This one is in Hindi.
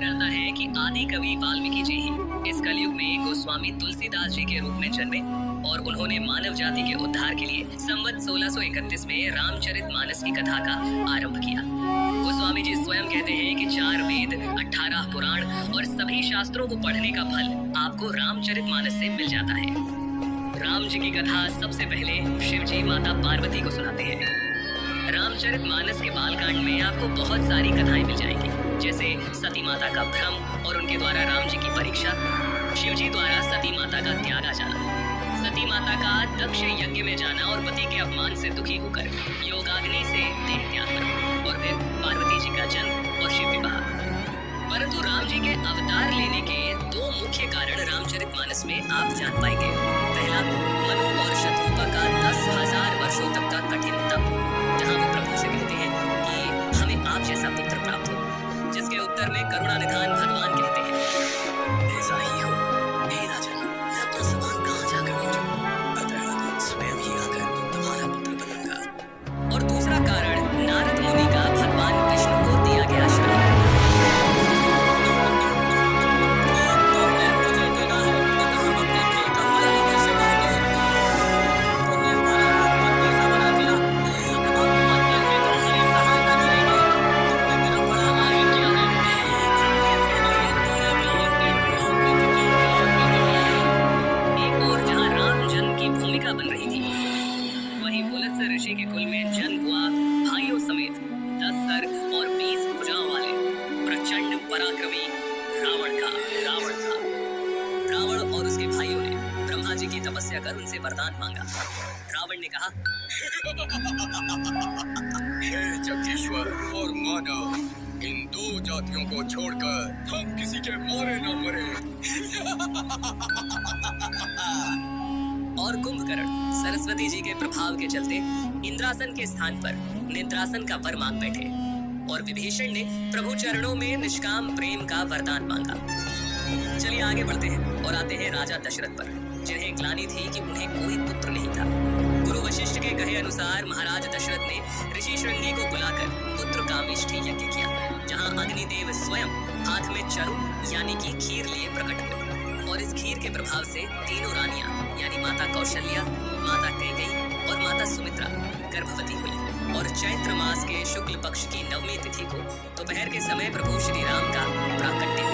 विरलता है कि आदि कवि वाल्मीकि जी ही इस कलयुग में गोस्वामी तुलसीदास जी के रूप में जन्मे और उन्होंने मानव जाति के उद्धार के लिए संवत 1631 में रामचरितमानस की कथा का आरंभ किया। गोस्वामी जी स्वयं कहते हैं कि 4 वेद, 18 पुराण और सभी शास्त्रों को पढ़ने का फल आपको रामचरितमानस से मिल जाता है। राम जी की कथा सबसे पहले शिव जी माता पार्वती को सुनाते हैं। रामचरितमानस के बालकांड में आपको बहुत सारी कथाएं मिल जाएंगी, जैसे सती माता का भ्रम और उनके द्वारा राम जी की परीक्षा, शिव जी द्वारा सती माता का त्यागा जाना, सती माता का दक्ष यज्ञ में जाना और पति के अपमान से दुखी होकर योगाग्नि से देह त्याग करना, और फिर पार्वती जी का जन्म और शिव विवाह। परंतु राम जी के अवतार लेने के 2 मुख्य कारण रामचरितमानस में आप जान पाएंगे। पहला, मनु और शत्रुपा का 10,000 वर्षों तक का कठिन तप, जहाँ वो प्रभु से कहते हैं कि हमें आप जैसा पुत्र प्राप्त हो, जिसके उत्तर में करुणा निधान भगवान कहते हैं, ऐसा ही हो हे राजन, मैं अपना समान कहाँ जाकर पहुंचूं, अतः स्वयं ही आकर तुम्हारा पुत्र बनूंगा। और दूसरा कारण नारद मुनि का भगवान विष्णु को दिया गया श्राप। बन रही थी, वहीं पुलत्स्य ऋषि के कुल में जन्म हुआ भाइयों समेत 10 सर और 20 भुजाओं वाले प्रचंड पराक्रमी रावण और उसके भाइयों ने ब्रह्मा जी की तपस्या कर उनसे वरदान मांगा। रावण ने कहा, हे जगदीश्वर और मानव, इन 2 जातियों को छोड़कर हम किसी के मारे न मरे। और कुंभकर्ण सरस्वती जी के प्रभाव के चलते इंद्रासन के स्थान पर निद्रासन का वर मांग बैठे और विभीषण ने प्रभु चरणों में निष्काम प्रेम का वरदान मांगा। चलिए आगे बढ़ते हैं और आते हैं राजा दशरथ पर, जिन्हें ग्लानि थी कि उन्हें कोई पुत्र नहीं था। गुरु वशिष्ठ के कहे अनुसार महाराज दशरथ ने ऋषि श्रृंगी को बुलाकर पुत्र कामेष्ठी यज्ञ किया, जहाँ अग्निदेव स्वयं हाथ में चरु यानी कि खीर लिए प्रकट हुए और इस खीर के प्रभाव से तीनों रानियां यानी माता कौशल्या, माता कैकेयी और माता सुमित्रा गर्भवती हुई और चैत्र मास के शुक्ल पक्ष की 9वीं तिथि को दोपहर के समय प्रभु श्री राम का प्राकट्य